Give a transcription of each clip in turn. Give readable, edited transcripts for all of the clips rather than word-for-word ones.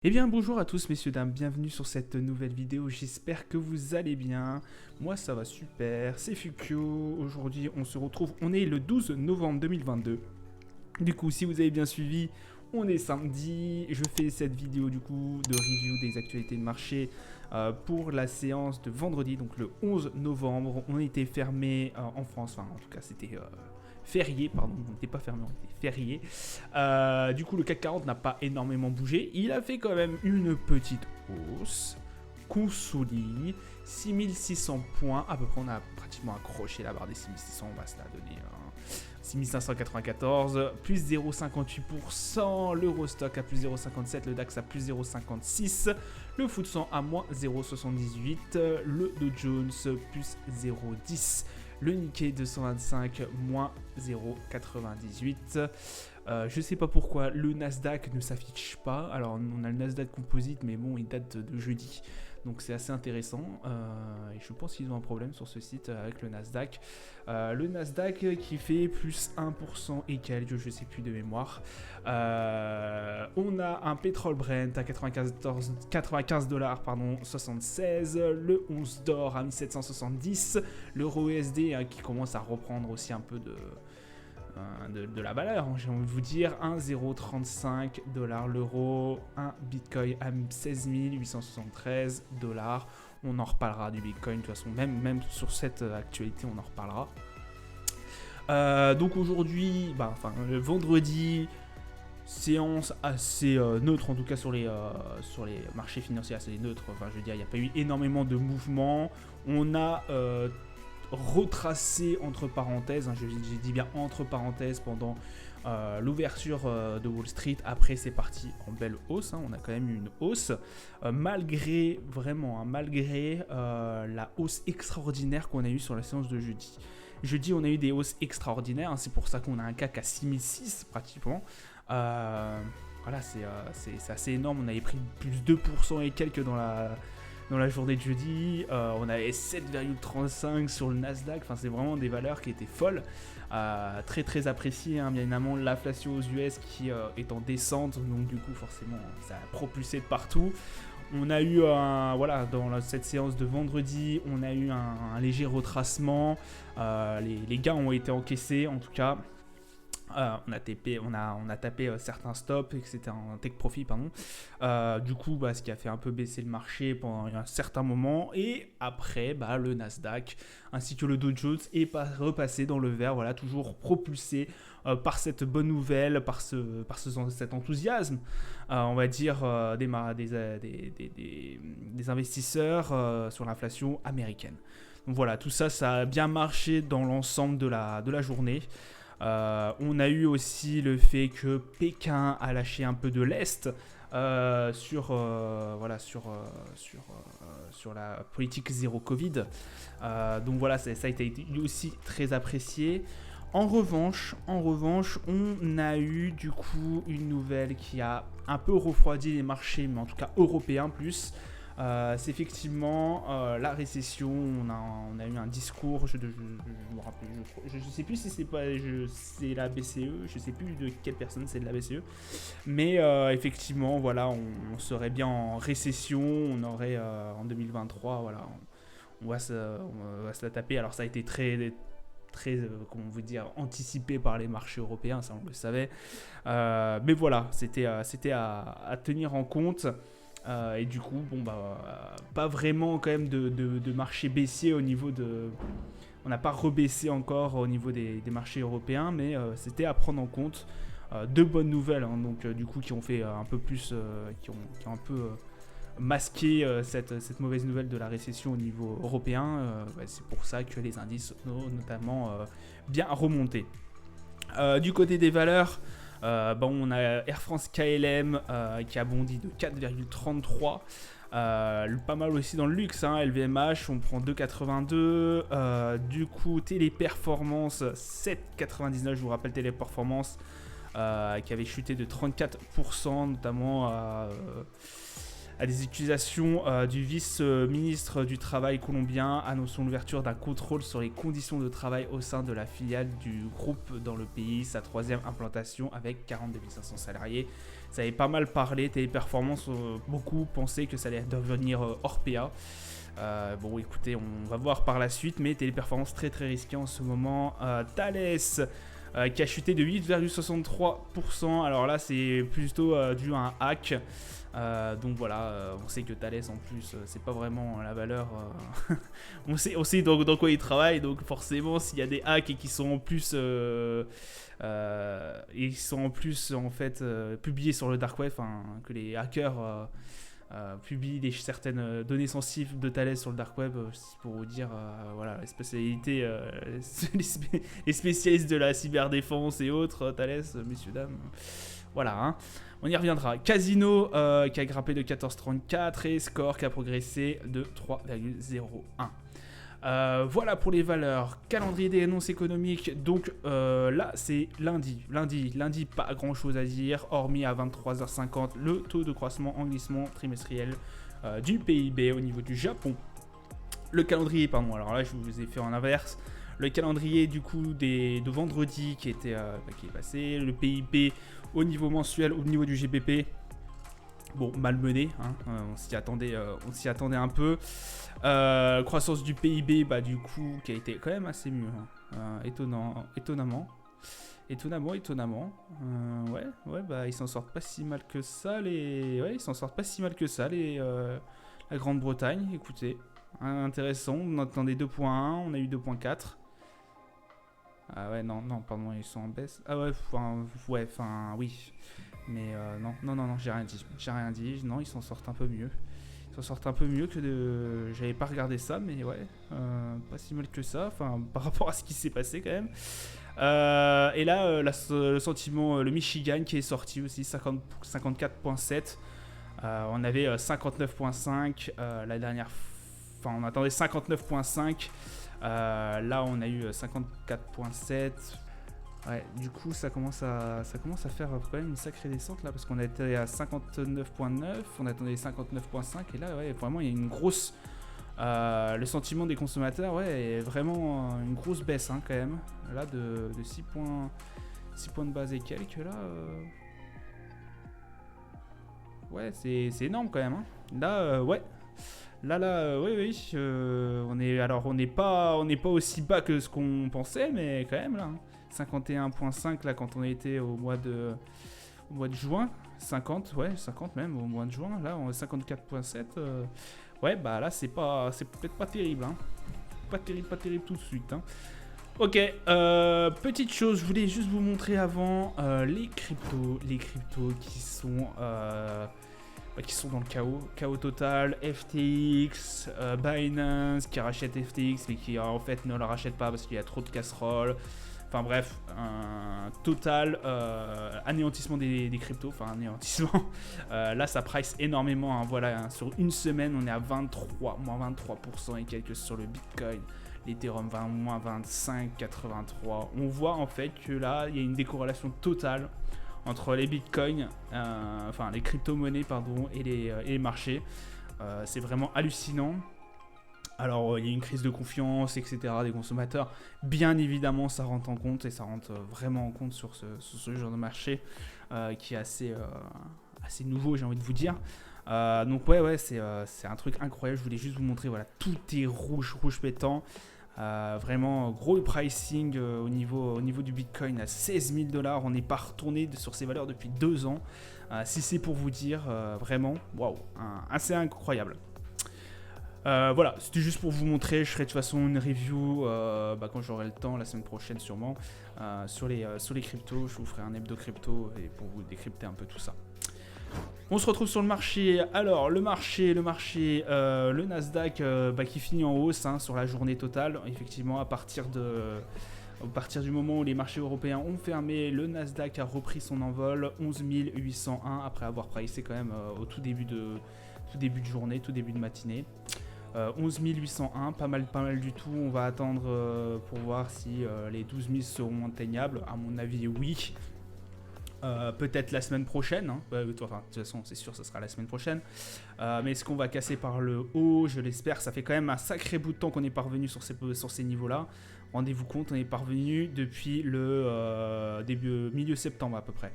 Eh bien bonjour à tous messieurs dames, bienvenue sur cette nouvelle vidéo, j'espère que vous allez bien. Moi ça va super, c'est Fukyo, aujourd'hui on se retrouve, on est le 12 novembre 2022. Du coup si vous avez bien suivi, on est samedi, je fais cette vidéo du coup de review des actualités de marché pour la séance de vendredi, donc le 11 novembre. On était fermé en France, enfin en tout cas c'était... férié, pardon, on n'était pas fermé, on était férié. Du coup, le CAC 40 n'a pas énormément bougé. Il a fait quand même une petite hausse qu'on souligne. 6600 points, à peu près, on a pratiquement accroché la barre des 6600, on va se la donner. 6594, plus 0,58%, l'Eurostock à plus 0,57, le DAX à plus 0,56, le FTSE 100 à moins 0,78, le Dow Jones plus 0,10. Le Nikkei 225, moins 0,98. Je sais pas pourquoi le Nasdaq ne s'affiche pas. Alors, on a le Nasdaq Composite, mais bon, il date de jeudi. Donc, c'est assez intéressant. Et je pense qu'ils ont un problème sur ce site avec le Nasdaq. Le Nasdaq qui fait plus 1% et quelques, je sais plus de mémoire. On a un pétrole Brent à 95 dollars, pardon, 76. Le 11 d'or à 1770. L'euro USD qui commence à reprendre aussi un peu de la valeur, j'ai envie de vous dire. 1,035 dollars l'euro, un bitcoin à 16 873 dollars. On en reparlera du bitcoin de toute façon, même sur cette actualité on en reparlera. Donc aujourd'hui, le vendredi, séance assez neutre en tout cas sur les marchés financiers, assez neutre. Enfin je veux dire, il n'y a pas eu énormément de mouvements. On a retracé entre parenthèses, j'ai dit bien entre parenthèses, pendant l'ouverture de Wall Street. Après c'est parti en belle hausse, on a quand même eu une hausse, malgré la hausse extraordinaire qu'on a eue sur la séance de jeudi. Jeudi on a eu des hausses extraordinaires, c'est pour ça qu'on a un CAC à 6006 pratiquement. Voilà, c'est assez énorme, on avait pris plus 2% et quelques dans la journée de jeudi. On avait 7,35 sur le Nasdaq. Enfin, c'est vraiment des valeurs qui étaient folles. Très très appréciées, bien évidemment. L'inflation aux US qui est en descente. Donc du coup, forcément, ça a propulsé de partout. On a eu, dans cette séance de vendredi, on a eu un léger retracement. Les gains ont été encaissés, en tout cas. On a tapé certains stops, et que c'était un take profit, pardon. Du coup, ce qui a fait un peu baisser le marché pendant un certain moment. Et après, le Nasdaq ainsi que le Dow Jones est repassé dans le vert. Voilà, toujours propulsé par cette bonne nouvelle, par cet enthousiasme, on va dire, des investisseurs sur l'inflation américaine. Donc voilà, tout ça, ça a bien marché dans l'ensemble de la journée. On a eu aussi le fait que Pékin a lâché un peu de lest sur la politique zéro Covid. Donc voilà, ça a été aussi très apprécié. En revanche, on a eu du coup une nouvelle qui a un peu refroidi les marchés, mais en tout cas européens plus. C'est effectivement la récession. On a eu un discours, je me rappelle, je sais plus si c'est la BCE, je sais plus de quelle personne c'est de la BCE, mais effectivement, voilà, on serait bien en récession, on aurait en 2023, voilà, on va se la taper. Alors ça a été très comment vous dire, anticipé par les marchés européens, ça on le savait, mais voilà, c'était à tenir en compte. Et du coup, pas vraiment quand même de marché baissier au niveau de... On n'a pas rebaissé encore au niveau des marchés européens, mais c'était à prendre en compte. De bonnes nouvelles, donc du coup qui ont fait un peu plus... qui ont un peu masqué cette mauvaise nouvelle de la récession au niveau européen. C'est pour ça que les indices ont notamment bien remonté. Du côté des valeurs... on a Air France KLM qui a bondi de 4,33. Pas mal aussi dans le luxe, LVMH, on prend 2,82. Du coup, Téléperformance 7,99. Je vous rappelle, Téléperformance qui avait chuté de 34%, notamment à des accusations du vice-ministre du Travail colombien annonçant l'ouverture d'un contrôle sur les conditions de travail au sein de la filiale du groupe dans le pays, sa 3e implantation avec 42 500 salariés. Ça avait pas mal parlé, Téléperformance, beaucoup pensaient que ça allait devenir Orpea. Bon, écoutez, on va voir par la suite, mais Téléperformance très très risqué en ce moment. Thales qui a chuté de 8,63%. Alors là, c'est plutôt dû à un hack. Donc voilà, on sait que Thales en plus, c'est pas vraiment la valeur. On sait dans quoi il travaille, donc forcément, s'il y a des hacks et qui sont en plus, en fait publiés sur le dark web, que les hackers publie certaines données sensibles de Thales sur le dark web, pour vous dire voilà, les spécialités, les spécialistes de la cyberdéfense et autres, Thales, messieurs, dames, voilà, hein. On y reviendra. Casino qui a grimpé de 14,34 et Score qui a progressé de 3,01. Voilà pour les valeurs. Calendrier des annonces économiques. Donc là, c'est lundi. Lundi, pas grand chose à dire, hormis à 23h50 le taux de croissance en glissement trimestriel du PIB au niveau du Japon. Le calendrier, pardon, alors là, je vous ai fait en inverse. Le calendrier du coup de vendredi qui est passé. Le PIB au niveau mensuel, au niveau du GBP. Bon, malmené, hein, on s'y attendait un peu. Croissance du PIB, du coup, qui a été quand même assez mieux. Étonnamment. Ouais, ils s'en sortent pas si mal que ça, la Grande-Bretagne, écoutez. Intéressant, on attendait 2.1, on a eu 2.4. Ah ouais, non, pardon, ils sont en baisse. Ah ouais, oui. Mais non, j'ai rien dit. Non, ils s'en sortent un peu mieux. J'avais pas regardé ça, mais ouais, pas si mal que ça, par rapport à ce qui s'est passé quand même. Et là, le sentiment, le Michigan qui est sorti aussi, 54,7. On avait 59,5 la dernière fois. Enfin, on attendait 59,5. Là, on a eu 54,7. Ouais, du coup, ça commence à faire quand même une sacrée descente là, parce qu'on était à 59,9, on attendait 59,5, et là, ouais, vraiment, il y a une grosse. Le sentiment des consommateurs, ouais, est vraiment une grosse baisse, hein, quand même. Là, de 6 points de base et quelques, là. Ouais, c'est énorme quand même, hein. Là, ouais. Oui. On n'est pas aussi bas que ce qu'on pensait, mais quand même, là. Hein. 51,5 là quand on était au mois de juin, 50 même au mois de juin, là on est 54,7. Ouais, là c'est peut-être pas terrible, hein. Pas terrible tout de suite, hein. Ok, petite chose, je voulais juste vous montrer avant les cryptos qui sont dans le chaos total. FTX, Binance qui rachète FTX mais qui en fait ne la rachète pas parce qu'il y a trop de casseroles. Enfin bref, un total anéantissement des cryptos, anéantissement. Là, ça price énormément, hein, voilà, hein, sur une semaine, on est à moins 23% et quelques sur le Bitcoin. L'Ethereum, moins 25,83. On voit en fait que là, il y a une décorrélation totale entre les Bitcoins, les crypto-monnaies, et les marchés. C'est vraiment hallucinant. Alors, il y a une crise de confiance, etc. des consommateurs. Bien évidemment, ça rentre en compte, et ça rentre vraiment en compte sur ce genre de marché qui est assez nouveau, j'ai envie de vous dire. Donc, ouais, c'est un truc incroyable. Je voulais juste vous montrer, voilà, tout est rouge pétant. Vraiment, gros pricing au niveau du Bitcoin à 16 000 $. On n'est pas retourné sur ces valeurs depuis 2 ans. Si c'est pour vous dire, vraiment, waouh, assez incroyable. Voilà, c'était juste pour vous montrer. Je ferai de toute façon une review quand j'aurai le temps, la semaine prochaine sûrement, sur les cryptos. Je vous ferai un hebdo crypto et pour vous décrypter un peu tout ça. On se retrouve sur le marché. Alors, le Nasdaq qui finit en hausse, hein, sur la journée totale. Effectivement, à partir du moment où les marchés européens ont fermé, le Nasdaq a repris son envol, 11 801, après avoir pricé quand même au tout début de journée, tout début de matinée. 11 801, pas mal du tout. On va attendre pour voir si les 12 000 seront atteignables. À mon avis, oui. Peut-être la semaine prochaine, hein. Enfin, de toute façon c'est sûr, ce sera la semaine prochaine. Mais est-ce qu'on va casser par le haut? Je l'espère. Ça fait quand même un sacré bout de temps qu'on est parvenu sur ces niveaux-là. Rendez-vous compte, on est parvenu depuis le milieu septembre à peu près.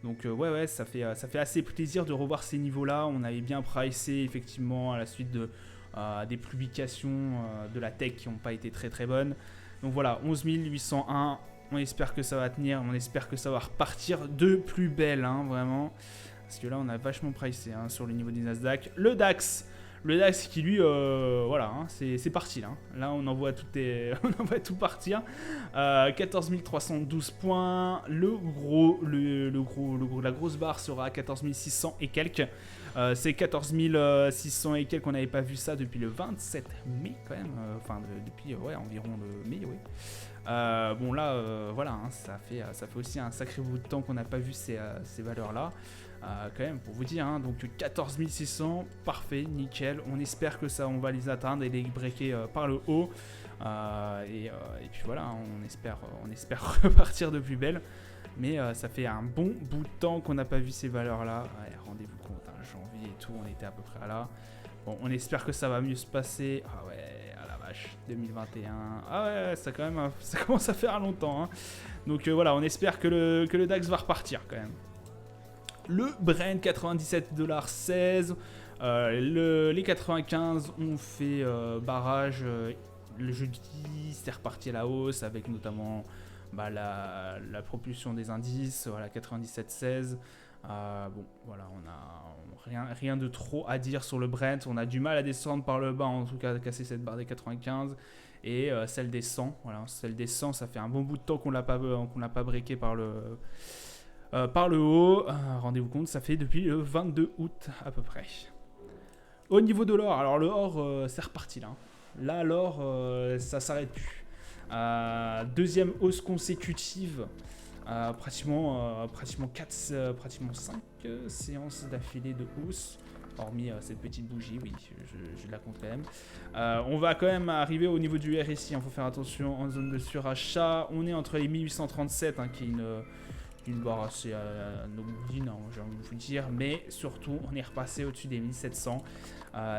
Donc ouais, ça fait assez plaisir de revoir ces niveaux-là. On avait bien pricé effectivement à la suite des publications de la tech qui n'ont pas été très très bonnes. Donc voilà, 11 801. On espère que ça va tenir, on espère que ça va repartir de plus belle, hein, vraiment. Parce que là, on a vachement pricé hein, sur le niveau des Nasdaq. Le DAX qui lui, voilà, hein, c'est parti là. Là, on envoie on envoie tout partir. 14 312 points. La grosse barre sera à 14 600 et quelques. C'est 14 600 et quelques, on n'avait pas vu ça depuis le 27 mai quand même. Enfin, depuis environ le mai, oui. Bon là, voilà, hein, ça fait aussi un sacré bout de temps qu'on n'a pas vu ces valeurs-là. Quand même, pour vous dire, hein, donc 14 600, parfait, nickel. On espère que on va les atteindre et les breaker par le haut. Et puis voilà, on espère repartir de plus belle. Mais ça fait un bon bout de temps qu'on n'a pas vu ces valeurs-là. Ouais, rendez-vous compte, hein, janvier et tout, on était à peu près là. Bon, on espère que ça va mieux se passer. Ah ouais, à la vache, 2021. Ah ouais, ça commence à faire longtemps. Hein. Donc voilà, on espère que le DAX va repartir quand même. Le Brent, 97,16 $. Les 95 ont fait barrage le jeudi. C'est reparti à la hausse avec notamment la propulsion des indices. Voilà, 97,16 $. Bon, voilà, on a rien de trop à dire sur le Brent. On a du mal à descendre par le bas, en tout cas à casser cette barre des 95. Et celle des 100, voilà, celle des 100, ça fait un bon bout de temps qu'on l'a pas breaké par le haut. Rendez-vous compte, ça fait depuis le 22 août à peu près. Au niveau de l'or, alors le or, c'est reparti là. Là, l'or, ça s'arrête plus. Deuxième hausse consécutive. Pratiquement 5 séances d'affilée de hausse, hormis cette petite bougie, oui, je la compte quand même. On va quand même arriver au niveau du RSI, il faut faire attention en zone de surachat. On est entre les 1837, hein, qui est une barre assez anodine, j'ai envie de vous dire, mais surtout on est repassé au-dessus des 1700.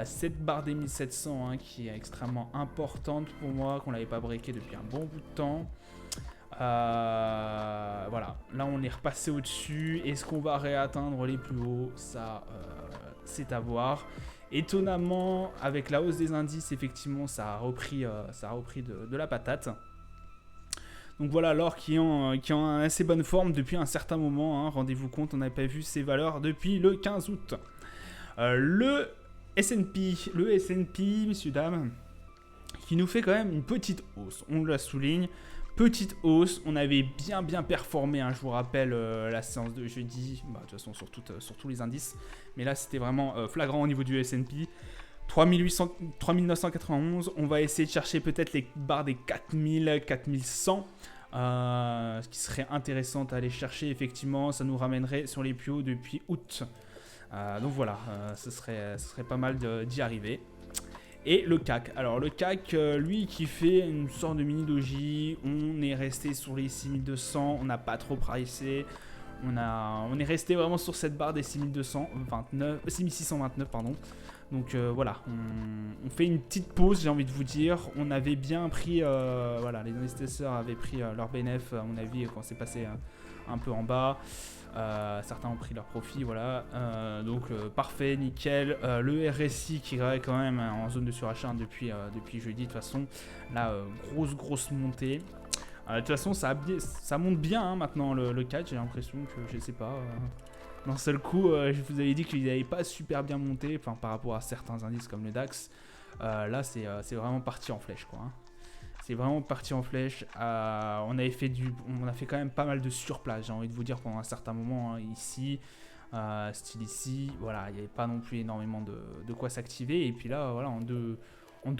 Cette barre des 1700 hein, qui est extrêmement importante pour moi, qu'on n'avait pas breaké depuis un bon bout de temps. Voilà, là on est repassé au-dessus. Est-ce qu'on va réatteindre les plus hauts? Ça, c'est à voir. Étonnamment, avec la hausse des indices, effectivement, ça a repris de la patate. Donc voilà, l'or qui est en assez bonne forme depuis un certain moment. Hein. Rendez-vous compte, on n'avait pas vu ces valeurs depuis le 15 août. Le S&P, messieurs, dames, qui nous fait quand même une petite hausse. On la souligne. Petite hausse, on avait bien performé, hein, je vous rappelle la séance de jeudi, de toute façon sur tous les indices, mais là c'était vraiment flagrant au niveau du S&P. 3991, on va essayer de chercher peut-être les barres des 4000, 4100, ce qui serait intéressant à aller chercher, effectivement, ça nous ramènerait sur les plus hauts depuis août. Donc voilà, ce serait pas mal d'y arriver. Et le CAC, alors le CAC, lui qui fait une sorte de mini doji, on est resté sur les 6200, on n'a pas trop pricé, on est resté vraiment sur cette barre des 6629 pardon. Donc voilà, on fait une petite pause, j'ai envie de vous dire. On avait bien pris, voilà, les investisseurs avaient pris leur bénéfice à mon avis quand c'est passé un peu en bas. Certains ont pris leur profit, voilà. Donc parfait, nickel. Le RSI qui est quand même en zone de surachat depuis jeudi. De toute façon, là, grosse montée. De toute façon, ça monte bien hein, maintenant le CAC. J'ai l'impression que, je sais pas, d'un seul coup, je vous avais dit qu'il n'avait pas super bien monté, enfin par rapport à certains indices comme le DAX. Là, c'est vraiment parti en flèche, quoi. Hein. C'est vraiment parti en flèche. On a fait quand même pas mal de surplace, j'ai envie de vous dire, pendant un certain moment hein, ici, style ici. Voilà, il n'y avait pas non plus énormément de quoi s'activer. Et puis là, voilà, en deux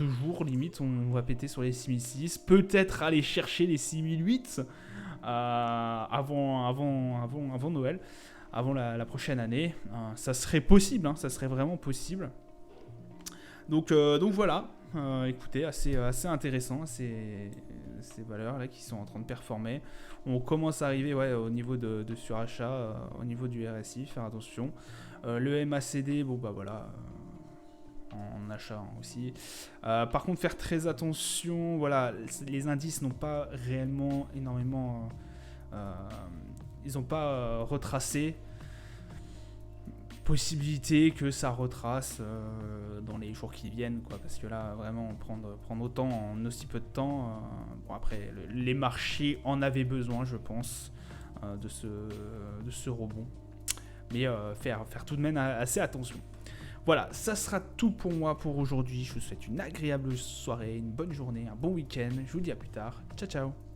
jours, limite, on va péter sur les 6006. Peut-être aller chercher les 6008 avant Noël, avant la prochaine année. Ça serait possible, hein, ça serait vraiment possible. Donc voilà. Écoutez, assez intéressant ces valeurs là qui sont en train de performer. On commence à arriver au niveau de surachat, au niveau du RSI, faire attention. Le MACD, bon bah voilà, en achat aussi. Par contre, faire très attention, voilà, les indices n'ont pas réellement énormément, ils n'ont pas retracé. Possibilité que ça retrace dans les jours qui viennent, quoi, parce que là vraiment prendre autant en aussi peu de temps, bon après les marchés en avaient besoin, je pense, de ce rebond, mais faire tout de même assez attention. Voilà, ça sera tout pour moi pour aujourd'hui. Je vous souhaite une agréable soirée, une bonne journée, un bon week-end. Je vous dis à plus tard. Ciao ciao.